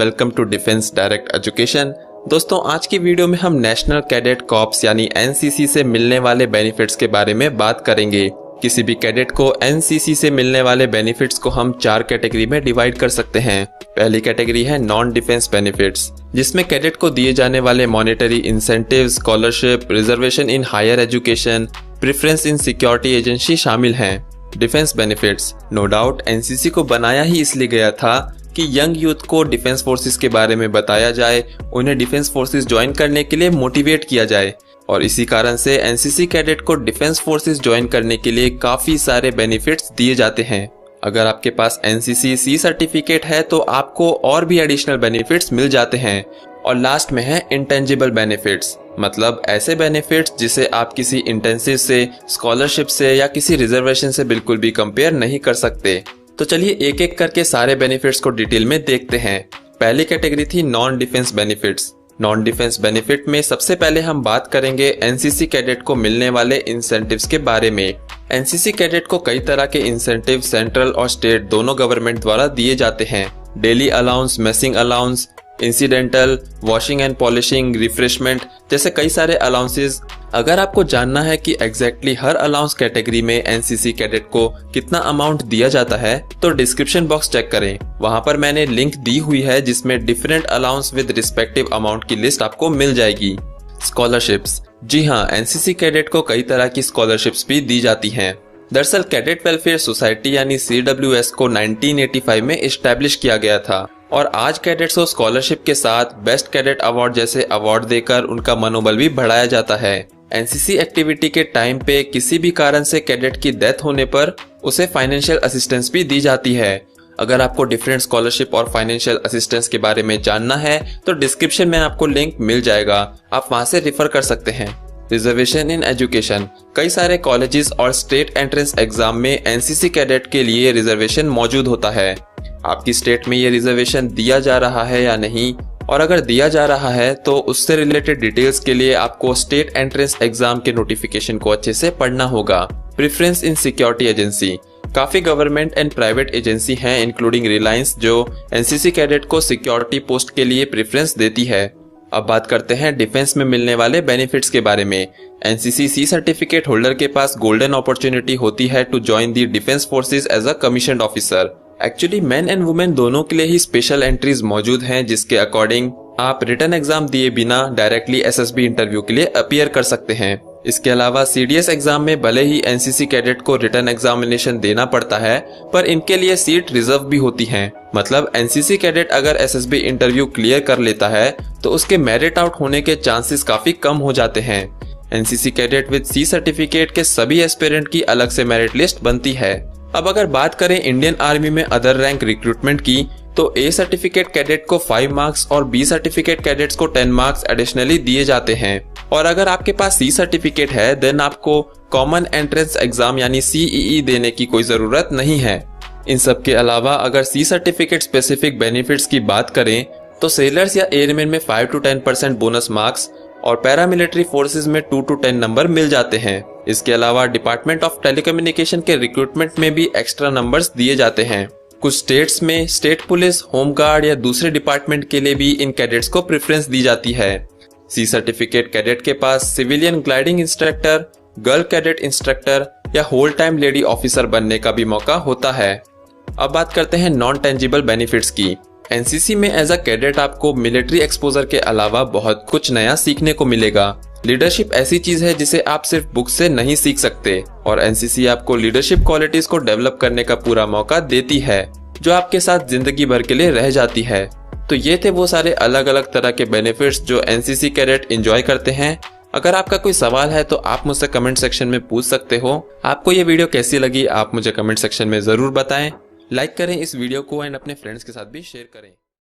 Welcome to defence direct education. दोस्तों, आज की वीडियो में हम नेशनल कैडेट कॉर्प्स यानी एनसीसी से मिलने वाले बेनिफिट्स के बारे में बात करेंगे। किसी भी कैडेट को एनसीसी से मिलने वाले बेनिफिट्स को हम 4 कैटेगरी में डिवाइड कर सकते हैं। पहली कैटेगरी है नॉन डिफेंस बेनिफिट्स, जिसमें कैडेट को दिए जाने वाले monetary incentive, scholarship, reservation in higher education, preference in security agency शामिल हैं। Defence benefits, no doubt NCC को बनाया ही इसलिए गया था कि यंग यूथ को डिफेंस फोर्सेस के बारे में बताया जाए, उन्हें डिफेंस फोर्सेस ज्वाइन करने के लिए मोटिवेट किया जाए, और इसी कारण से एनसीसी कैडेट को डिफेंस फोर्सेस ज्वाइन करने के लिए काफी सारे बेनिफिट्स दिए जाते हैं। अगर आपके पास एनसीसी सी सर्टिफिकेट है तो आपको और भी एडिशनल बेनिफिट्स मिल जाते हैं। और लास्ट में है इंटेंजिबल बेनिफिट्स, मतलब ऐसे बेनिफिट्स जिसे आप किसी इंटेंसिव से, स्कॉलरशिप से या किसी रिजर्वेशन से बिल्कुल भी कंपेयर नहीं कर सकते। तो चलिए एक एक करके सारे बेनिफिट्स को डिटेल में देखते हैं। पहली कैटेगरी थी non defence benefits. Non defence benefit में सबसे पहले हम बात करेंगे एनसीसी कैडेट को मिलने वाले इंसेंटिव्स के बारे में। एनसीसी कैडेट को कई तरह के इंसेंटिव सेंट्रल और स्टेट दोनों गवर्नमेंट द्वारा दिए जाते हैं। Daily allowance, messing allowance, incidental, washing and polishing, refreshment जैसे कई सारे अलाउंसेस। अगर आपको जानना है कि एग्जैक्टली हर अलाउंस कैटेगरी में एनसीसी कैडेट को कितना अमाउंट दिया जाता है तो डिस्क्रिप्शन बॉक्स चेक करें, वहां पर मैंने लिंक दी हुई है जिसमें different allowance with respective amount की लिस्ट आपको मिल जाएगी। स्कॉलरशिप्स, जी हाँ, एनसीसी कैडेट को कई तरह की स्कॉलरशिप्स भी दी जाती हैं। दरअसल कैडेट वेलफेयर सोसाइटी यानी CWS को 1985 में इस्टेब्लिश किया गया था और आज कैडेट्स को स्कॉलरशिप के साथ बेस्ट कैडेट अवार्ड जैसे अवार्ड देकर उनका मनोबल भी बढ़ाया जाता है। एनसीसी एक्टिविटी के टाइम पे किसी भी कारण से कैडेट की डेथ होने पर उसे फाइनेंशियल असिस्टेंस भी दी जाती है। अगर आपको डिफरेंट स्कॉलरशिप और फाइनेंशियल असिस्टेंस के बारे में जानना है तो डिस्क्रिप्शन में आपको लिंक मिल जाएगा, आप वहां से रेफर कर सकते हैं। रिजर्वेशन इन एजुकेशन, कई सारे कॉलेजेस और स्टेट एंट्रेंस एग्जाम में एनसीसी कैडेट के लिए रिजर्वेशन मौजूद होता है। आपकी स्टेट में ये रिजर्वेशन दिया जा रहा है या नहीं, और अगर दिया जा रहा है तो उससे रिलेटेड डिटेल्स के लिए आपको स्टेट एंट्रेंस एग्जाम के नोटिफिकेशन को अच्छे से पढ़ना होगा। प्रेफरेंस इन सिक्योरिटी एजेंसी, काफी गवर्नमेंट एंड प्राइवेट एजेंसी हैं इंक्लूडिंग रिलायंस जो एनसीसी कैडेट को सिक्योरिटी पोस्ट के लिए प्रेफरेंस देती है। अब बात करते हैं डिफेंस में मिलने वाले बेनिफिट्स के बारे में। एनसीसी सी सर्टिफिकेट होल्डर के पास गोल्डन अपॉर्चुनिटी होती है to join the defence forces as a commissioned officer. Actually men and women दोनों के लिए ही स्पेशल एंट्रीज मौजूद हैं जिसके अकॉर्डिंग आप रिटन एग्जाम दिए बिना डायरेक्टली एसएसबी इंटरव्यू के लिए अपीयर कर सकते हैं। इसके अलावा सीडीएस एग्जाम में भले ही एनसीसी कैडेट को रिटन एग्जामिनेशन देना पड़ता है पर इनके लिए सीट रिजर्व भी होती हैं। मतलब एनसीसी कैडेट अगर एसएसबी इंटरव्यू क्लियर कर लेता है तो उसके मेरिट आउट होने के चांसेस काफी कम हो जाते हैं। NCC cadet with C certificate के सभी एस्पिरेंट की अलग से मेरिट लिस्ट बनती है। अब अगर बात करें इंडियन आर्मी में अदर रैंक रिक्रूटमेंट की तो ए सर्टिफिकेट कैडेट को 5 मार्क्स और बी सर्टिफिकेट कैडेट्स को 10 मार्क्स एडिशनली दिए जाते हैं। और अगर आपके पास सी सर्टिफिकेट है देन आपको कॉमन एंट्रेंस एग्जाम यानी CEE देने की कोई जरूरत नहीं है। इन सब के अलावा अगर सी सर्टिफिकेट स्पेसिफिक बेनिफिट्स की बात करें तो सेलर्स या एयरमैन में 5 to 10% बोनस मार्क्स और पैरामिलिट्री फोर्सेस में 2 to 10 नंबर मिल जाते हैं। इसके अलावा डिपार्टमेंट ऑफ टेलीकम्युनिकेशन के रिक्रूटमेंट में भी एक्स्ट्रा नंबर्स दिए जाते हैं। कुछ स्टेट्स में स्टेट पुलिस, होम गार्ड या दूसरे डिपार्टमेंट के लिए भी इन कैडेट्स को प्रेफरेंस दी जाती है। सी सर्टिफिकेट कैडेट के पास civilian gliding instructor, girl cadet instructor या होल टाइम लेडी ऑफिसर बनने का भी मौका होता है। अब बात करते हैं नॉन टेंजिबल बेनिफिट्स की। एनसीसी में एज अ कैडेट आपको मिलिट्री एक्सपोजर के अलावा बहुत कुछ नया सीखने को मिलेगा। लीडरशिप ऐसी चीज है जिसे आप सिर्फ बुक से नहीं सीख सकते और एनसीसी आपको लीडरशिप क्वालिटीज को डेवलप करने का पूरा मौका देती है जो आपके साथ जिंदगी भर के लिए रह जाती है। तो ये थे वो सारे अलग अलग तरह के बेनिफिट्स जो एनसीसी कैडेट एंजॉय करते हैं। अगर आपका कोई सवाल है तो आप मुझसे कमेंट सेक्शन में पूछ सकते हो। आपको ये वीडियो कैसी लगी आप मुझे कमेंट सेक्शन में जरूर बताएं। लाइक करें इस वीडियो को एंड अपने फ्रेंड्स के साथ भी शेयर करें।